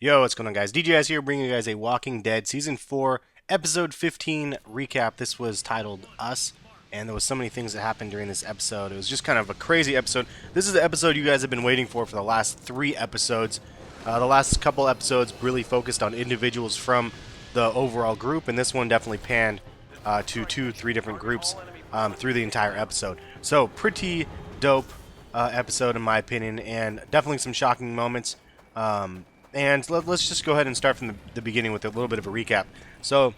Yo, what's going on, guys? DJS here, bringing you guys a Walking Dead Season 4, Episode 15 recap. This was titled Us, and there was so many things that happened during this episode. It was just kind of a crazy episode. This is the episode you guys have been waiting for the last 3 episodes. The last couple episodes really focused on individuals from the overall group, and this one definitely panned to 2-3 different groups through the entire episode. So, pretty dope episode in my opinion, and definitely some shocking moments. And let's just go ahead and start from the beginning with a little bit of a recap. So,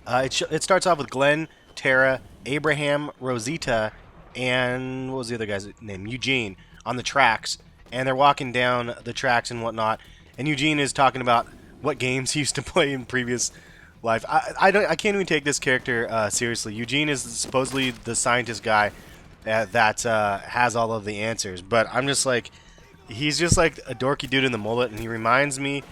it starts off with Glen, Tara, Abraham, Rosita, and what was the other guy's name? Eugene, on the tracks. And they're walking down the tracks and whatnot. And Eugene is talking about what games he used to play in previous life. I can't even take this character seriously. Eugene is supposedly the scientist guy that has all of the answers. But I'm just like... He's just like a dorky dude in the mullet, and he reminds me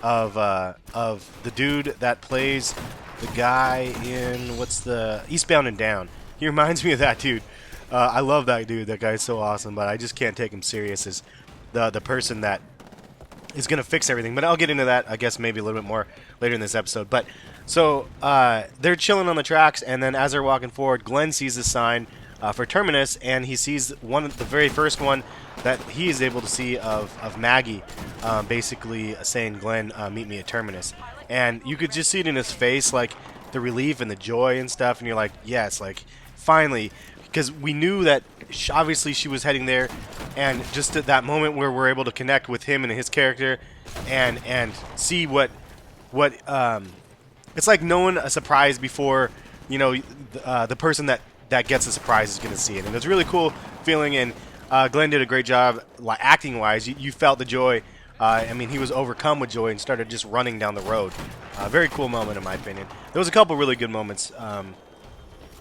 of the dude that plays the guy in what's the Eastbound and Down. He reminds me of that dude. I love that dude. That guy's so awesome, but I just can't take him serious as the person that is gonna fix everything. But I'll get into that, I guess, maybe a little bit more later in this episode. But so they're chilling on the tracks, and then as they're walking forward, Glen sees the sign for Terminus, and he sees the very first one that he is able to see of Maggie, basically saying, "Glen, meet me at Terminus." And you could just see it in his face, like the relief and the joy and stuff. And you're like, yes, like finally, because we knew that obviously she was heading there, and just at that moment where we're able to connect with him and his character, and see what it's like knowing a surprise before the person that gets the surprise is going to see it. And it's a really cool feeling, and Glen did a great job acting-wise. You felt the joy. I mean, he was overcome with joy and started just running down the road. Very cool moment, in my opinion. There was a couple really good moments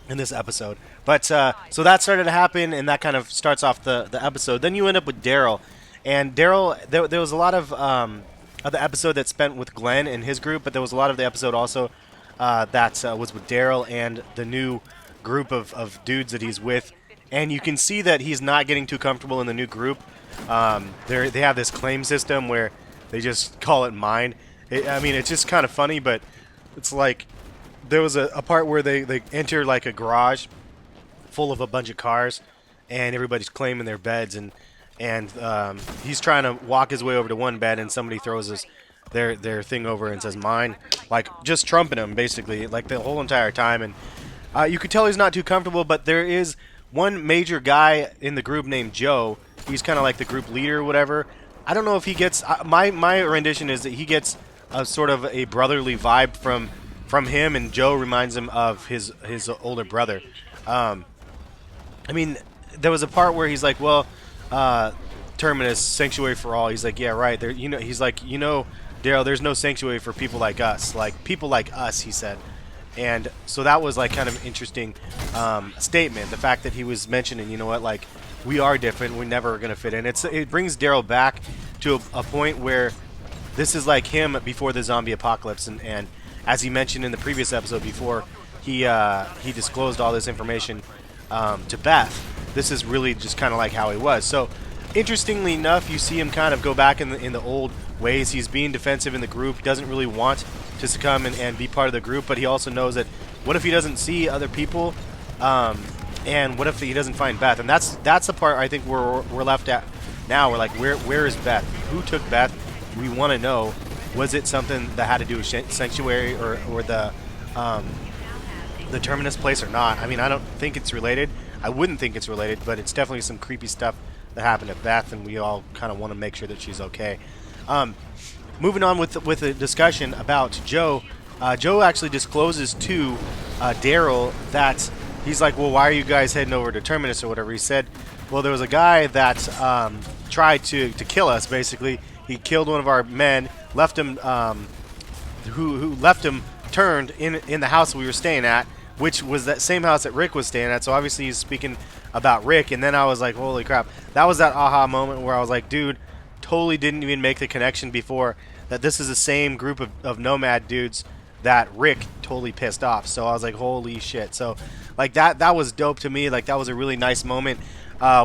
in this episode. But so that started to happen, and that kind of starts off the episode. Then you end up with Daryl. And Daryl, there was a lot of the episode that's spent with Glen and his group, but there was a lot of the episode also that was with Daryl and the new group of dudes that he's with, and you can see that he's not getting too comfortable in the new group. They have this claim system where they just call it mine. I mean, it's just kind of funny, but it's like there was a part where they enter like a garage full of a bunch of cars, and everybody's claiming their beds, and he's trying to walk his way over to one bed, and somebody throws their thing over and says mine, like just trumping him basically, like the whole entire time. And you could tell he's not too comfortable, but there is one major guy in the group named Joe. He's kind of like the group leader or whatever. I don't know if he gets... my rendition is that he gets a sort of a brotherly vibe from him, and Joe reminds him of his older brother. I mean, there was a part where he's like, well, Terminus, sanctuary for all. He's like, yeah, right. There, he's like, Daryl, there's no sanctuary for people like us. Like, people like us, he said. And so that was like kind of an interesting statement. The fact that he was mentioning, you know what, like we are different. We're never going to fit in. It brings Daryl back to a point where this is like him before the zombie apocalypse. And as he mentioned in the previous episode before he disclosed all this information to Beth, this is really just kind of like how he was. So interestingly enough, you see him kind of go back in the old ways. He's being defensive in the group. He doesn't really want to succumb and be part of the group, but he also knows that what if he doesn't see other people, and what if he doesn't find Beth? And that's the part I think we're left at now. We're like, where is Beth? Who took Beth? We want to know, was it something that had to do with Sanctuary or the Terminus place or not? I mean, I don't think it's related. I wouldn't think it's related, but it's definitely some creepy stuff that happened to Beth, and we all kind of want to make sure that she's okay. Moving on with a discussion about Joe, Joe actually discloses to Daryl that he's like, well, why are you guys heading over to Terminus or whatever? He said, well, there was a guy that tried to kill us, basically. He killed one of our men, left him, who left him turned in the house we were staying at, which was that same house that Rick was staying at. So obviously he's speaking about Rick. And then I was like, holy crap. That was that aha moment where I was like, dude, totally didn't even make the connection before that this is the same group of nomad dudes that Rick totally pissed off. So I was like, holy shit. So like that was dope to me. Like that was a really nice moment.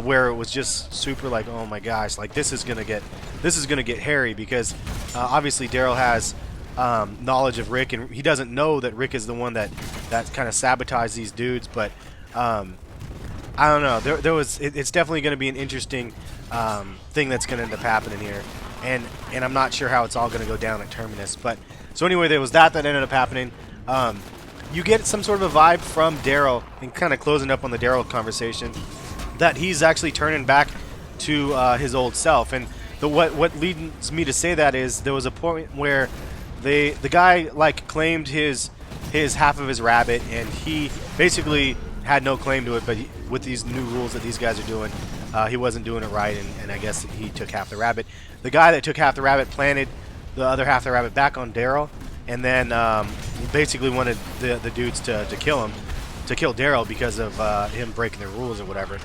where it was just super like, oh my gosh, like this is gonna get hairy, because obviously Daryl has knowledge of Rick, and he doesn't know that Rick is the one that kind of sabotaged these dudes. But I don't know. It's definitely going to be an interesting thing that's going to end up happening here, and I'm not sure how it's all going to go down at Terminus. But so anyway, there was that ended up happening. You get some sort of a vibe from Daryl, and kind of closing up on the Daryl conversation, that he's actually turning back to his old self. And what leads me to say that is there was a point where the guy like claimed his half of his rabbit, and he basically had no claim to it. But with these new rules that these guys are doing, he wasn't doing it right, and I guess he took half the rabbit. The guy that took half the rabbit planted the other half of the rabbit back on Daryl, and then basically wanted the dudes to kill him, to kill Daryl, because of him breaking their rules or whatever.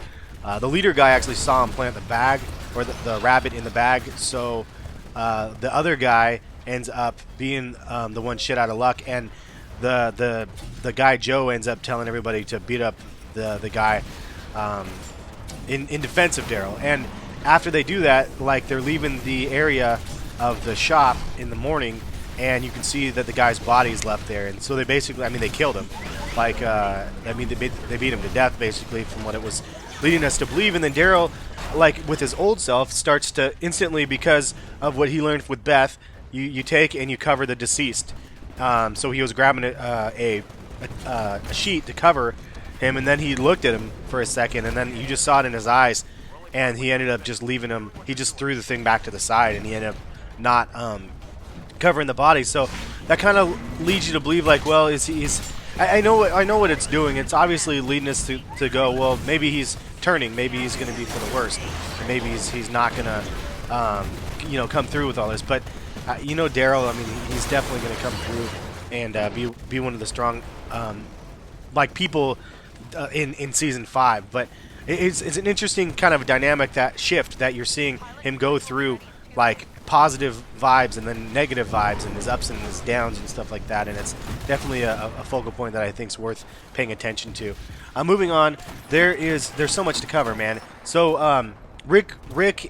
The leader guy actually saw him plant the bag, or the rabbit in the bag, so the other guy ends up being the one shit out of luck, and the guy Joe ends up telling everybody to beat up the guy in defense of Daryl. And after they do that, like, they're leaving the area of the shop in the morning, and you can see that the guy's body is left there. And so they basically, I mean, they killed him. Like, I mean, they beat him to death, basically, from what it was leading us to believe. And then Daryl, like, with his old self, starts to instantly, because of what he learned with Beth, you take and you cover the deceased. So he was grabbing a sheet to cover him, and then he looked at him for a second, and then you just saw it in his eyes, and he ended up just leaving him. He just threw the thing back to the side, and he ended up not covering the body. So that kind of leads you to believe, like, well, I know what it's doing. It's obviously leading us to go, well, maybe he's turning, maybe he's going to be for the worst, or maybe he's not going to come through with all this. But Daryl, I mean, he's definitely going to come through and be one of the strong people in season 5. But it's an interesting kind of dynamic, that shift that you're seeing him go through, like positive vibes and then negative vibes, and his ups and his downs and stuff like that. And it's definitely a focal point that I think is worth paying attention to. Moving on, there's so much to cover, man. So Rick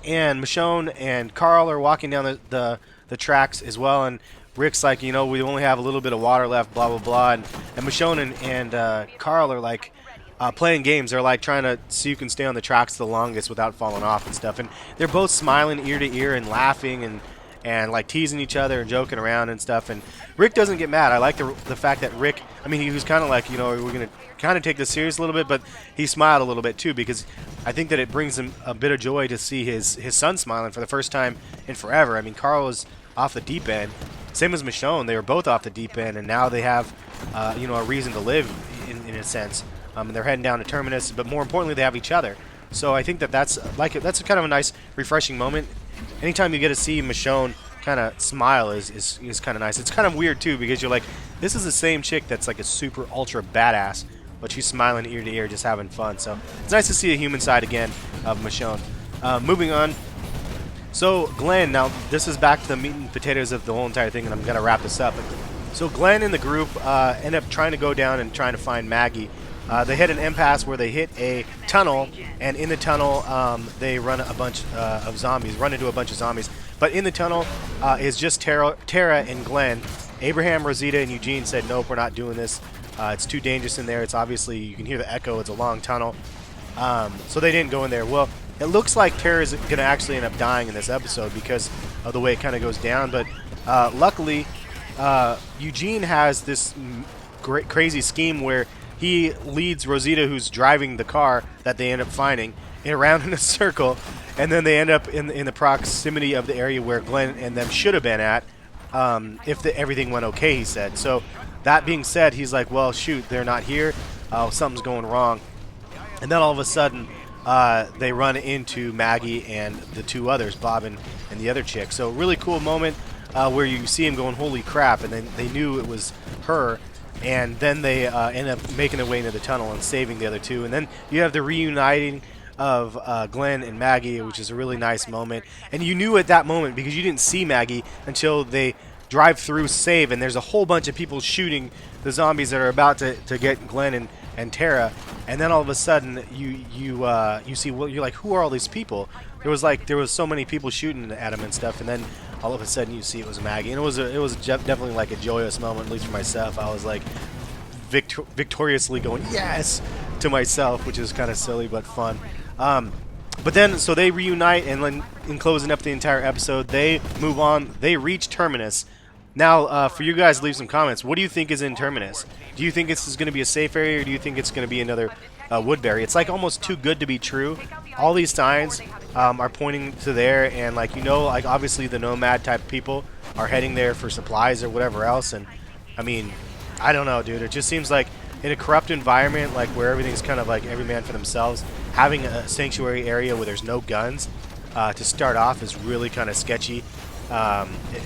and Michonne and Carl are walking down the tracks as well, and Rick's like, we only have a little bit of water left, blah blah blah, and Michonne and Carl are like playing games. They're like trying to see who can stay on the tracks the longest without falling off and stuff, and they're both smiling ear to ear and laughing and like teasing each other and joking around and stuff. And Rick doesn't get mad. I like the fact that Rick, I mean, he was kind of like, we're gonna kind of take this serious a little bit, but he smiled a little bit too, because I think that it brings him a bit of joy to see his son smiling for the first time in forever. I mean, Carl was off the deep end, same as Michonne. They were both off the deep end, and now they have a reason to live in a sense. And they're heading down to Terminus, but more importantly, they have each other. So I think that's kind of a nice, refreshing moment. Anytime you get to see Michonne kind of smile is kind of nice. It's kind of weird too, because you're like, this is the same chick that's like a super ultra badass, but she's smiling ear to ear, just having fun. So it's nice to see a human side again of Michonne. Moving on. So Glen, now this is back to the meat and potatoes of the whole entire thing, and I'm gonna wrap this up. So Glen and the group end up trying to go down and trying to find Maggie. They hit an impasse where they hit a tunnel, and in the tunnel they run into a bunch of zombies. But in the tunnel is just Tara and Glen. Abraham, Rosita, and Eugene said, nope, we're not doing this. It's too dangerous in there. It's obviously, you can hear the echo. It's a long tunnel. So they didn't go in there. Well, it looks like Tara's going to actually end up dying in this episode because of the way it kind of goes down. But luckily, Eugene has this crazy scheme where he leads Rosita, who's driving the car that they end up finding, around in a circle, and then they end up in the proximity of the area where Glen and them should have been at if everything went okay, he said. So that being said, he's like, well, shoot, they're not here. Something's going wrong. And then all of a sudden, they run into Maggie and the two others, Bob and the other chick. So really cool moment where you see him going, holy crap, and then they knew it was her. And then they end up making their way into the tunnel and saving the other two. And then you have the reuniting of Glen and Maggie, which is a really nice moment. And you knew at that moment, because you didn't see Maggie until they drive through save, and there's a whole bunch of people shooting the zombies that are about to get Glen and Tara, and then all of a sudden you see, well, you're like, who are all these people? There was so many people shooting at him and stuff, and then all of a sudden you see it was Maggie, and it was definitely like a joyous moment, at least for myself. I was like victoriously going yes to myself, which is kind of silly but fun. But then, so they reunite, and then in closing up the entire episode, they move on. They reach Terminus. Now, for you guys, leave some comments. What do you think is in Terminus? Do you think this is going to be a safe area, or do you think it's going to be another Woodbury? It's like almost too good to be true. All these signs are pointing to there, and like, you know, like obviously the nomad type people are heading there for supplies or whatever else. And I mean, I don't know, dude. It just seems like in a corrupt environment, like where everything's kind of like every man for themselves, having a sanctuary area where there's no guns to start off is really kind of sketchy.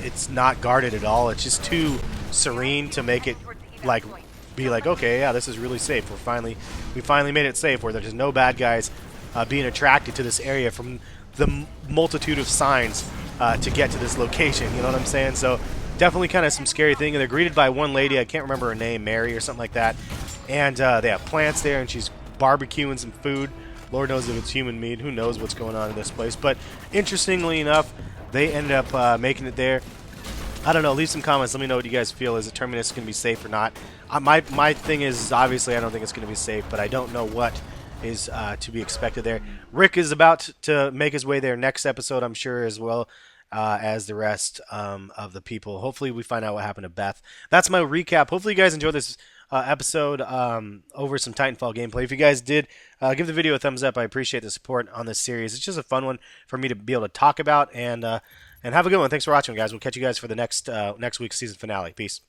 It's not guarded at all. It's just too serene to make it like be like, okay, yeah, this is really safe. We finally made it safe, where there's no bad guys being attracted to this area from the multitude of signs to get to this location. You know what I'm saying? So definitely kind of some scary thing. And they're greeted by one lady, I can't remember her name, Mary or something like that. And they have plants there, and she's barbecuing some food. Lord knows if it's human meat. Who knows what's going on in this place. But interestingly enough, they ended up making it there. I don't know. Leave some comments. Let me know what you guys feel. Is the Terminus going to be safe or not? My thing is, obviously, I don't think it's going to be safe, but I don't know what is to be expected there. Rick is about to make his way there next episode, I'm sure, as well as the rest of the people. Hopefully, we find out what happened to Beth. That's my recap. Hopefully, you guys enjoyed this episode over some Titanfall gameplay. If you guys did, give the video a thumbs up. I appreciate the support on this series. It's just a fun one for me to be able to talk about, and have a good one. Thanks for watching, guys. We'll catch you guys for the next week's season finale. Peace.